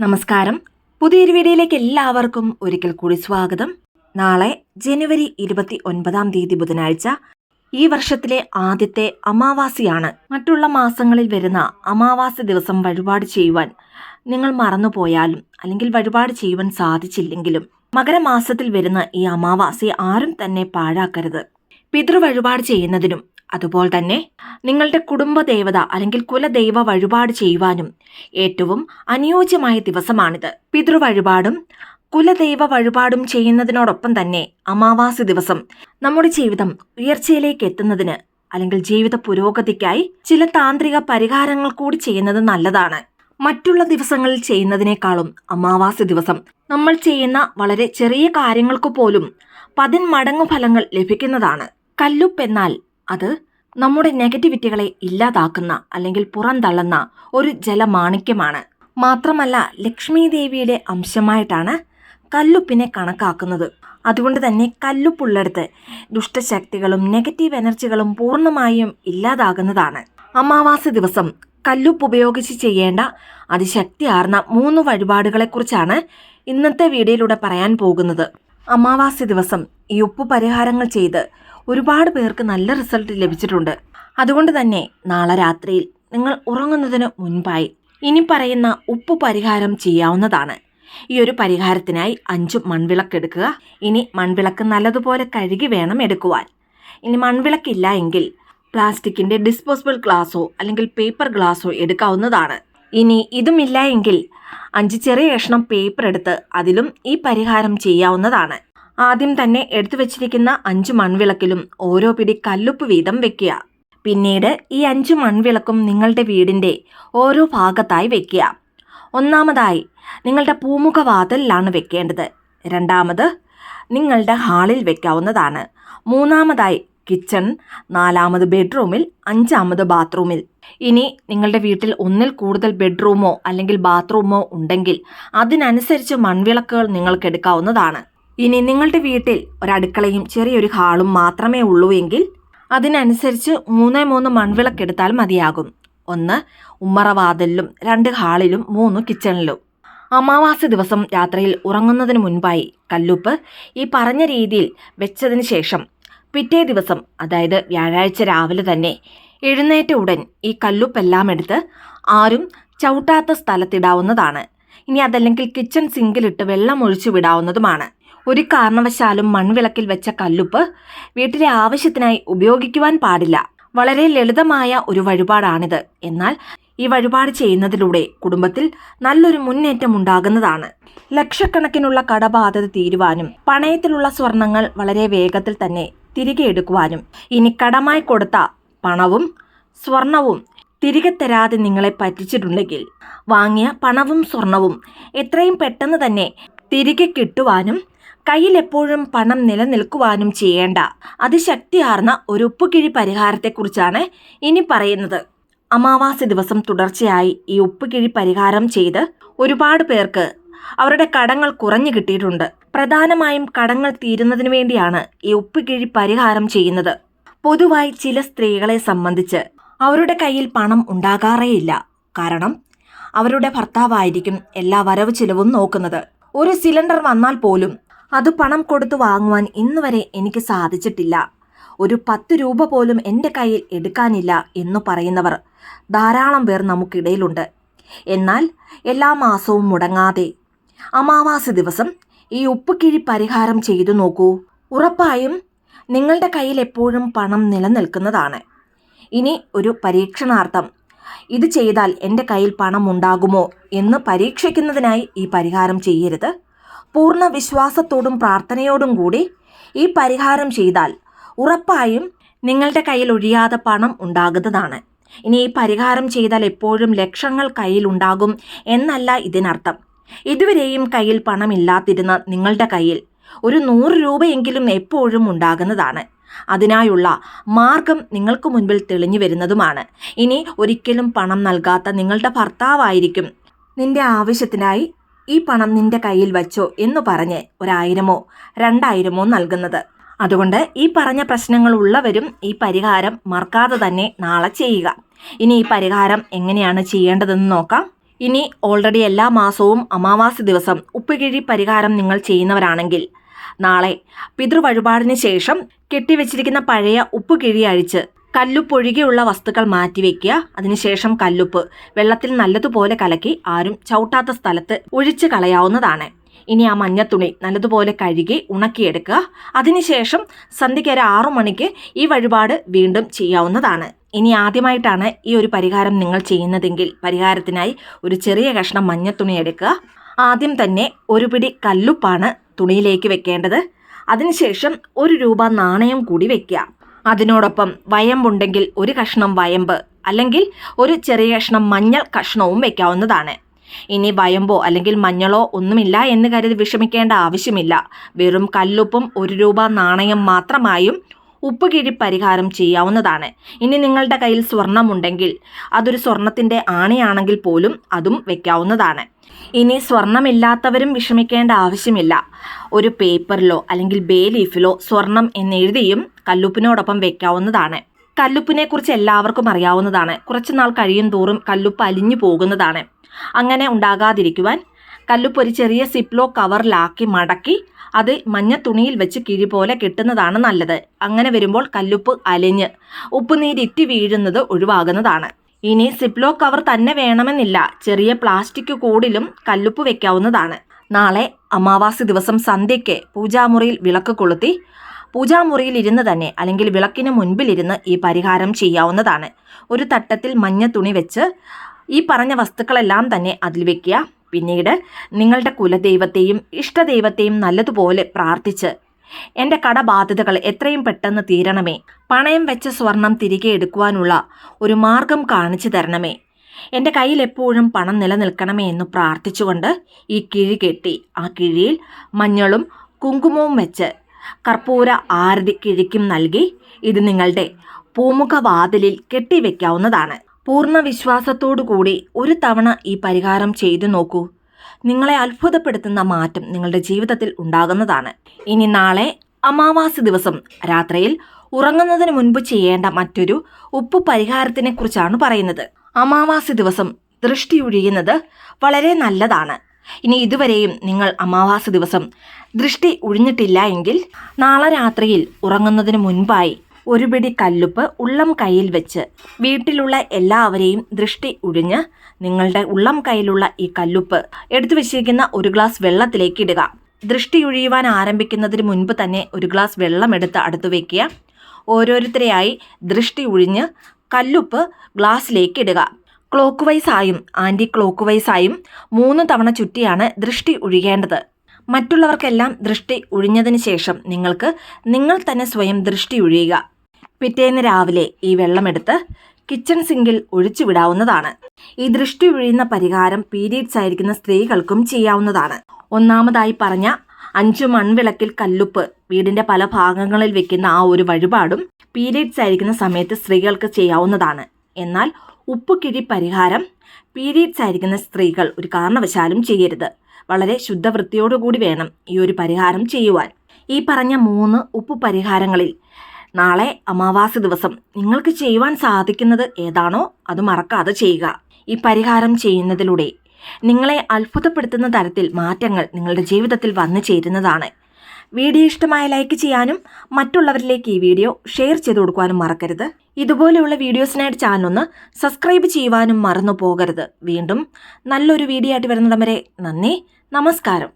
നമസ്കാരം. പുതിയൊരു വീഡിയോയിലേക്ക് എല്ലാവർക്കും ഒരിക്കൽ കൂടി സ്വാഗതം. നാളെ ജനുവരി 29 ബുധനാഴ്ച ഈ വർഷത്തിലെ ആദ്യത്തെ അമാവാസിയാണ്. മറ്റുള്ള മാസങ്ങളിൽ വരുന്ന അമാവാസി ദിവസം വഴിപാട് ചെയ്യുവാൻ നിങ്ങൾ മറന്നുപോയാലും അല്ലെങ്കിൽ വഴിപാട് ചെയ്യുവാൻ സാധിച്ചില്ലെങ്കിലും മകരമാസത്തിൽ വരുന്ന ഈ അമാവാസി ആരും തന്നെ പാഴാക്കരുത്. പിതൃവഴിപാട് ചെയ്യുന്നതിനും അതുപോലെ തന്നെ നിങ്ങളുടെ കുടുംബദേവത അല്ലെങ്കിൽ കുലദൈവ വഴിപാട് ചെയ്യുവാനും ഏറ്റവും അനുയോജ്യമായ ദിവസമാണിത്. പിതൃവഴിപാടും കുലദൈവ വഴിപാടും ചെയ്യുന്നതിനോടൊപ്പം തന്നെ അമാവാസി ദിവസം നമ്മുടെ ജീവിതം ഉയർച്ചയിലേക്ക് എത്തുന്നതിന് അല്ലെങ്കിൽ ജീവിത പുരോഗതിക്കായി ചില താന്ത്രിക പരിഹാരങ്ങൾ കൂടി ചെയ്യുന്നത് നല്ലതാണ്. മറ്റുള്ള ദിവസങ്ങളിൽ ചെയ്യുന്നതിനേക്കാളും അമാവാസി ദിവസം നമ്മൾ ചെയ്യുന്ന വളരെ ചെറിയ കാര്യങ്ങൾക്ക് പോലും 10 മടങ്ങു ഫലങ്ങൾ ലഭിക്കുന്നതാണ്. കല്ലുപ്പ് എന്നാൽ അത് നമ്മുടെ നെഗറ്റിവിറ്റികളെ ഇല്ലാതാക്കുന്ന അല്ലെങ്കിൽ പുറന്തള്ളുന്ന ഒരു ജലമാണിക്യമാണ്. മാത്രമല്ല ലക്ഷ്മി ദേവിയുടെ അംശമായിട്ടാണ് കല്ലുപ്പിനെ കണക്കാക്കുന്നത്. അതുകൊണ്ട് തന്നെ കല്ലുപ്പുള്ളിടത്ത് ദുഷ്ടശക്തികളും നെഗറ്റീവ് എനർജികളും പൂർണ്ണമായും ഇല്ലാതാകുന്നതാണ്. അമാവാസി ദിവസം കല്ലുപ്പ് ഉപയോഗിച്ച് ചെയ്യേണ്ട അതിശക്തിയാർന്ന 3 വഴിപാടുകളെക്കുറിച്ചാണ് ഇന്നത്തെ വീഡിയോയിലൂടെ പറയാൻ പോകുന്നത്. അമാവാസി ദിവസം ഈ ഉപ്പ് പരിഹാരങ്ങൾ ചെയ്ത് ഒരുപാട് പേർക്ക് നല്ല റിസൾട്ട് ലഭിച്ചിട്ടുണ്ട്. അതുകൊണ്ട് തന്നെ നാളെ രാത്രിയിൽ നിങ്ങൾ ഉറങ്ങുന്നതിന് മുൻപായി ഇനി പറയുന്ന ഉപ്പ് പരിഹാരം ചെയ്യാവുന്നതാണ്. ഈ ഒരു പരിഹാരത്തിനായി 5 മൺവിളക്ക്. ഇനി മൺവിളക്ക് നല്ലതുപോലെ കഴുകി വേണം എടുക്കുവാൻ. ഇനി മൺവിളക്കില്ല എങ്കിൽ പ്ലാസ്റ്റിക്കിൻ്റെ ഡിസ്പോസിബിൾ ഗ്ലാസോ അല്ലെങ്കിൽ പേപ്പർ ഗ്ലാസോ എടുക്കാവുന്നതാണ്. ഇനി ഇതുമില്ല എങ്കിൽ 5 ചെറിയ കഷ്ണം പേപ്പർ എടുത്ത് അതിലും ഈ പരിഹാരം ചെയ്യാവുന്നതാണ്. ആദ്യം തന്നെ എടുത്തു വെച്ചിരിക്കുന്ന 5 മൺവിളക്കിലും ഓരോ പിടി കല്ലുപ്പ് വീതം വെക്കുക. പിന്നീട് ഈ 5 മൺവിളക്കും നിങ്ങളുടെ വീടിൻ്റെ ഓരോ ഭാഗത്തായി വെക്കുക. ഒന്നാമതായി നിങ്ങളുടെ പൂമുഖവാതിലിലാണ് വെക്കേണ്ടത്. രണ്ടാമത് നിങ്ങളുടെ ഹാളിൽ വെക്കാവുന്നതാണ്. മൂന്നാമതായി കിച്ചൺ, 4ാമത് ബെഡ്റൂമിൽ, 5ാമത് ബാത്റൂമിൽ. ഇനി നിങ്ങളുടെ വീട്ടിൽ ഒന്നിൽ കൂടുതൽ ബെഡ്റൂമോ അല്ലെങ്കിൽ ബാത്റൂമോ ഉണ്ടെങ്കിൽ അതിനനുസരിച്ച് മൺവിളക്കുകൾ നിങ്ങൾക്ക് എടുക്കാവുന്നതാണ്. ഇനി നിങ്ങളുടെ വീട്ടിൽ ഒരടുക്കളയും ചെറിയൊരു ഹാളും മാത്രമേ ഉള്ളൂ എങ്കിൽ അതിനനുസരിച്ച് 3 മൺവിളക്കെടുത്താൽ മതിയാകും. 1 ഉമ്മറവാതിലിലും, 2 ഹാളിലും, 3 കിച്ചണിലും. അമാവാസി ദിവസം രാത്രിയിൽ ഉറങ്ങുന്നതിന് മുൻപായി കല്ലുപ്പ് ഈ പറഞ്ഞ രീതിയിൽ വെച്ചതിന് ശേഷം പിറ്റേ ദിവസം അതായത് വ്യാഴാഴ്ച രാവിലെ തന്നെ എഴുന്നേറ്റ ഉടൻ ഈ കല്ലുപ്പെല്ലാം എടുത്ത് ആരും ചവിട്ടാത്ത സ്ഥലത്തിടാവുന്നതാണ്. ഇനി അതല്ലെങ്കിൽ കിച്ചൺ സിങ്കിലിട്ട് വെള്ളം ഒഴിച്ചു വിടാവുന്നതുമാണ്. ഒരു കാരണവശാലും മൺവിളക്കിൽ വെച്ച കല്ലുപ്പ് വീട്ടിലെ ആവശ്യത്തിനായി ഉപയോഗിക്കുവാൻ പാടില്ല. വളരെ ലളിതമായ ഒരു വഴിപാടാണിത്. എന്നാൽ ഈ വഴിപാട് ചെയ്യുന്നതിലൂടെ കുടുംബത്തിൽ നല്ലൊരു മുന്നേറ്റം ഉണ്ടാകുന്നതാണ്. ലക്ഷക്കണക്കിനുള്ള കടബാധ്യത തീരുവാനും പണയത്തിലുള്ള സ്വർണങ്ങൾ വളരെ വേഗത്തിൽ തന്നെ തിരികെ എടുക്കുവാനും ഇനി കടമായി കൊടുത്ത പണവും സ്വർണവും തിരികെ തരാതെ നിങ്ങളെ പറ്റിച്ചിട്ടുണ്ടെങ്കിൽ വാങ്ങിയ പണവും സ്വർണവും എത്രയും പെട്ടെന്ന് തന്നെ തിരികെ കിട്ടുവാനും കയ്യിൽ എപ്പോഴും പണം നിലനിൽക്കുവാനും ചെയ്യേണ്ട അതിശക്തിയാർന്ന ഒരു ഉപ്പുകിഴി പരിഹാരത്തെക്കുറിച്ചാണ് ഇനി പറയുന്നത്. അമാവാസി ദിവസം തുടർച്ചയായി ഈ ഉപ്പുകിഴി പരിഹാരം ചെയ്ത് ഒരുപാട് പേർക്ക് അവരുടെ കടങ്ങൾ കുറഞ്ഞു കിട്ടിയിട്ടുണ്ട്. പ്രധാനമായും കടങ്ങൾ തീരുന്നതിന് വേണ്ടിയാണ് ഈ ഉപ്പുകിഴി പരിഹാരം ചെയ്യുന്നത്. പൊതുവായി ചില സ്ത്രീകളെ സംബന്ധിച്ച് അവരുടെ കയ്യിൽ പണം ഉണ്ടാകാറേയില്ല. കാരണം അവരുടെ ഭർത്താവായിരിക്കും എല്ലാ വരവ് ചിലവും നോക്കുന്നത്. ഒരു സിലിണ്ടർ വന്നാൽ പോലും അത് പണം കൊടുത്തു വാങ്ങുവാൻ ഇന്നുവരെ എനിക്ക് സാധിച്ചിട്ടില്ല, ഒരു 10 രൂപ പോലും എൻ്റെ കയ്യിൽ എടുക്കാനില്ല എന്ന് പറയുന്നവർ ധാരാളം പേർ നമുക്കിടയിലുണ്ട്. എന്നാൽ എല്ലാ മാസവും മുടങ്ങാതെ അമാവാസി ദിവസം ഈ ഉപ്പുകിഴി പരിഹാരം ചെയ്തു നോക്കൂ. ഉറപ്പായും നിങ്ങളുടെ കയ്യിൽ എപ്പോഴും പണം നിലനിൽക്കുന്നതാണ്. ഇനി ഒരു പരീക്ഷണാർത്ഥം ഇത് ചെയ്താൽ എൻ്റെ കയ്യിൽ പണം ഉണ്ടാകുമോ എന്ന് പരീക്ഷിക്കുന്നതിനായി ഈ പരിഹാരം ചെയ്യരുത്. പൂർണ്ണ വിശ്വാസത്തോടും പ്രാർത്ഥനയോടും കൂടി ഈ പരിഹാരം ചെയ്താൽ ഉറപ്പായും നിങ്ങളുടെ കയ്യിൽ ഒഴിയാതെ പണം ഉണ്ടാകുന്നതാണ്. ഇനി ഈ പരിഹാരം ചെയ്താൽ എപ്പോഴും ലക്ഷങ്ങൾ കയ്യിൽ ഉണ്ടാകും എന്നല്ല ഇതിനർത്ഥം. ഇതുവരെയും കയ്യിൽ പണമില്ലാതിരുന്ന നിങ്ങളുടെ കയ്യിൽ ഒരു 100 രൂപയെങ്കിലും എപ്പോഴും ഉണ്ടാകുന്നതാണ്. അതിനായുള്ള മാർഗം നിങ്ങൾക്ക് മുൻപിൽ തെളിഞ്ഞു വരുന്നതുമാണ്. ഇനി ഒരിക്കലും പണം നൽകാത്ത നിങ്ങളുടെ ഭർത്താവായിരിക്കും നിന്റെ ആവശ്യത്തിനായി ഈ പണം നിന്റെ കയ്യിൽ വച്ചോ എന്ന് പറഞ്ഞ് 1000മോ 2000മോ നൽകുന്നത്. അതുകൊണ്ട് ഈ പറഞ്ഞ പ്രശ്നങ്ങൾ ഉള്ളവരും ഈ പരിഹാരം മറക്കാതെ തന്നെ നാളെ ചെയ്യുക. ഇനി ഈ പരിഹാരം എങ്ങനെയാണ് ചെയ്യേണ്ടതെന്ന് നോക്കാം. ഇനി ഓൾറെഡി എല്ലാ മാസവും അമാവാസി ദിവസം ഉപ്പുകിഴി പരിഹാരം നിങ്ങൾ ചെയ്യുന്നവരാണെങ്കിൽ നാളെ പിതൃവഴിപാടിന് ശേഷം കെട്ടിവെച്ചിരിക്കുന്ന പഴയ ഉപ്പുകിഴി അഴിച്ച് കല്ലുപ്പൊഴികെയുള്ള വസ്തുക്കൾ മാറ്റിവെക്കുക. അതിനുശേഷം കല്ലുപ്പ് വെള്ളത്തിൽ നല്ലതുപോലെ കലക്കി ആരും ചവിട്ടാത്ത സ്ഥലത്ത് ഒഴിച്ചു കളയാവുന്നതാണ്. ഇനി ആ മഞ്ഞത്തുണി നല്ലതുപോലെ കഴുകി ഉണക്കിയെടുക്കുക. അതിനുശേഷം സന്ധ്യയ്ക്ക് ഒരു 6 മണിക്ക് ഈ വഴിപാട് വീണ്ടും ചെയ്യാവുന്നതാണ്. ഇനി ആദ്യമായിട്ടാണ് ഈ ഒരു പരിഹാരം നിങ്ങൾ ചെയ്യുന്നതെങ്കിൽ പരിഹാരത്തിനായി ഒരു ചെറിയ കഷ്ണം മഞ്ഞത്തുണി എടുക്കുക. ആദ്യം തന്നെ ഒരു പിടി കല്ലുപ്പാണ് തുണിയിലേക്ക് വെക്കേണ്ടത്. അതിനുശേഷം 1 രൂപ നാണയം കൂടി വെക്കുക. അതിനോടൊപ്പം വയമ്പുണ്ടെങ്കിൽ ഒരു കഷ്ണം വയമ്പ് അല്ലെങ്കിൽ ഒരു ചെറിയ കഷ്ണം മഞ്ഞൾ കഷ്ണവും വെക്കാവുന്നതാണ്. ഇനി വയമ്പോ അല്ലെങ്കിൽ മഞ്ഞളോ ഒന്നുമില്ല എന്ന് കരുതി വിഷമിക്കേണ്ട ആവശ്യമില്ല. വെറും കല്ലുപ്പും 1 രൂപ നാണയം മാത്രമായും ഉപ്പുകിഴി പരിഹാരം ചെയ്യാവുന്നതാണ്. ഇനി നിങ്ങളുടെ കയ്യിൽ സ്വർണമുണ്ടെങ്കിൽ അതൊരു സ്വർണത്തിൻ്റെ ആണിയാണെങ്കിൽ പോലും അതും വെക്കാവുന്നതാണ്. ഇനി സ്വർണമില്ലാത്തവരും വിഷമിക്കേണ്ട ആവശ്യമില്ല. ഒരു പേപ്പറിലോ അല്ലെങ്കിൽ ബേ ലീഫിലോ സ്വർണം എന്നെഴുതിയും കല്ലുപ്പിനോടൊപ്പം വെക്കാവുന്നതാണ്. കല്ലുപ്പിനെ കുറിച്ച് എല്ലാവർക്കും അറിയാവുന്നതാണ്. കുറച്ച് നാൾ കഴിയും തോറും കല്ലുപ്പ് അലിഞ്ഞു പോകുന്നതാണ്. അങ്ങനെ ഉണ്ടാകാതിരിക്കുവാൻ കല്ലുപ്പ് ഒരു ചെറിയ സിപ്ലോ കവറിലാക്കി മടക്കി അത് മഞ്ഞ തുണിയിൽ വെച്ച് കിഴി പോലെ കെട്ടുന്നതാണ് നല്ലത്. അങ്ങനെ വരുമ്പോൾ കല്ലുപ്പ് അലിഞ്ഞ് ഉപ്പുനീരിറ്റി വീഴുന്നത് ഒഴിവാകുന്നതാണ്. ഇനി സിപ്ലോ കവർ തന്നെ വേണമെന്നില്ല, ചെറിയ പ്ലാസ്റ്റിക് കൂടിലും കല്ലുപ്പ് വെക്കാവുന്നതാണ്. നാളെ അമാവാസി ദിവസം സന്ധ്യയ്ക്ക് പൂജാമുറിയിൽ വിളക്ക് കൊളുത്തി പൂജാമുറിയിൽ ഇരുന്ന് തന്നെ അല്ലെങ്കിൽ വിളക്കിന് മുൻപിലിരുന്ന് ഈ പരിഹാരം ചെയ്യാവുന്നതാണ്. ഒരു തട്ടത്തിൽ മഞ്ഞ തുണി വെച്ച് ഈ പറഞ്ഞ വസ്തുക്കളെല്ലാം തന്നെ അതിൽ വെക്കുക. പിന്നീട് നിങ്ങളുടെ കുലദൈവത്തെയും ഇഷ്ടദൈവത്തെയും നല്ലതുപോലെ പ്രാർത്ഥിച്ച് എൻ്റെ കടബാധ്യതകൾ എത്രയും പെട്ടെന്ന് തീരണമേ, പണയം വെച്ച സ്വർണം തിരികെ എടുക്കുവാനുള്ള ഒരു മാർഗം കാണിച്ചു തരണമേ, എൻ്റെ കയ്യിൽ എപ്പോഴും പണം നിലനിൽക്കണമേ എന്ന് പ്രാർത്ഥിച്ചുകൊണ്ട് ഈ കിഴി കെട്ടി ആ കിഴിയിൽ മഞ്ഞളും കുങ്കുമവും വെച്ച് കർപ്പൂര ആരതി കിഴിക്കും നൽകി ഇത് നിങ്ങളുടെ പൂമുഖവാതിലിൽ കെട്ടിവെക്കാവുന്നതാണ്. പൂർണ്ണ വിശ്വാസത്തോടു കൂടി ഒരു തവണ ഈ പരിഹാരം ചെയ്തു നോക്കൂ. നിങ്ങളെ അത്ഭുതപ്പെടുത്തുന്ന മാറ്റം നിങ്ങളുടെ ജീവിതത്തിൽ ഉണ്ടാകുന്നതാണ്. ഇനി നാളെ അമാവാസി ദിവസം രാത്രിയിൽ ഉറങ്ങുന്നതിന് മുൻപ് ചെയ്യേണ്ട മറ്റൊരു ഉപ്പ് പരിഹാരത്തിനെ കുറിച്ചാണ് പറയുന്നത്. അമാവാസി ദിവസം ദൃഷ്ടി ഒഴിയുന്നത് വളരെ നല്ലതാണ്. ഇനി ഇതുവരെയും നിങ്ങൾ അമാവാസി ദിവസം ദൃഷ്ടി ഒഴിഞ്ഞിട്ടില്ല എങ്കിൽ നാളെ രാത്രിയിൽ ഉറങ്ങുന്നതിന് മുൻപായി ഒരു പിടി കല്ലുപ്പ് ഉള്ളം കയ്യിൽ വെച്ച് വീട്ടിലുള്ള എല്ലാവരെയും ദൃഷ്ടി ഒഴിഞ്ഞ് നിങ്ങളുടെ ഉള്ളം കയ്യിലുള്ള ഈ കല്ലുപ്പ് എടുത്തു വെച്ചിരിക്കുന്ന ഒരു ഗ്ലാസ് വെള്ളത്തിലേക്ക് ഇടുക. ദൃഷ്ടി ഒഴിയുവാൻ ആരംഭിക്കുന്നതിന് മുൻപ് തന്നെ ഒരു ഗ്ലാസ് വെള്ളം എടുത്ത് അടുത്ത് വയ്ക്കുക. ഓരോരുത്തരെയായി ദൃഷ്ടി ഒഴിഞ്ഞ് കല്ലുപ്പ് ഗ്ലാസ്സിലേക്ക് ഇടുക. ക്ലോക്ക് വൈസായും ആൻറ്റി ക്ലോക്ക് വൈസായും 3 തവണ ചുറ്റിയാണ് ദൃഷ്ടി ഒഴിയേണ്ടത്. മറ്റുള്ളവർക്കെല്ലാം ദൃഷ്ടി ഒഴിഞ്ഞതിന് ശേഷം നിങ്ങൾ തന്നെ സ്വയം ദൃഷ്ടി ഒഴിയുക. പിറ്റേന്ന് രാവിലെ ഈ വെള്ളമെടുത്ത് കിച്ചൺ സിങ്കിൽ ഒഴിച്ചു വിടാവുന്നതാണ്. ഈ ദൃഷ്ടി ഒഴിയുന്ന പരിഹാരം പീരീഡ്സ് ആയിരിക്കുന്ന സ്ത്രീകൾക്കും ചെയ്യാവുന്നതാണ്. ഒന്നാമതായി പറഞ്ഞ 5 മൺവിളക്കിൽ കല്ലുപ്പ് വീടിൻ്റെ പല ഭാഗങ്ങളിൽ വെക്കുന്ന ആ ഒരു വഴിപാടും പീരീഡ്സ് ആയിരിക്കുന്ന സമയത്ത് സ്ത്രീകൾക്ക് ചെയ്യാവുന്നതാണ്. എന്നാൽ ഉപ്പുകിഴി പരിഹാരം പീരീഡ്സ് ആയിരിക്കുന്ന സ്ത്രീകൾ ഒരു കാരണവശാലും ചെയ്യരുത്. വളരെ ശുദ്ധവൃത്തിയോടുകൂടി വേണം ഈ ഒരു പരിഹാരം ചെയ്യുവാൻ. ഈ പറഞ്ഞ 3 ഉപ്പ് പരിഹാരങ്ങളിൽ നാളെ അമാവാസി ദിവസം നിങ്ങൾക്ക് ചെയ്യുവാൻ സാധിക്കുന്നത് ഏതാണോ അത് മറക്കാതെ ചെയ്യുക. ഈ പരിഹാരം ചെയ്യുന്നതിലൂടെ നിങ്ങളെ അത്ഭുതപ്പെടുത്തുന്ന തരത്തിൽ മാറ്റങ്ങൾ നിങ്ങളുടെ ജീവിതത്തിൽ വന്നു ചേരുന്നതാണ്. വീഡിയോ ഇഷ്ടമായ ലൈക്ക് ചെയ്യാനും മറ്റുള്ളവരിലേക്ക് ഈ വീഡിയോ ഷെയർ ചെയ്ത് കൊടുക്കുവാനും മറക്കരുത്. ഇതുപോലെയുള്ള വീഡിയോസിനായിട്ട് ചാനൽ സബ്സ്ക്രൈബ് ചെയ്യുവാനും മറന്നു പോകരുത്. വീണ്ടും നല്ലൊരു വീഡിയോ ആയിട്ട് വരുന്നിടം വരെ നന്ദി, നമസ്കാരം.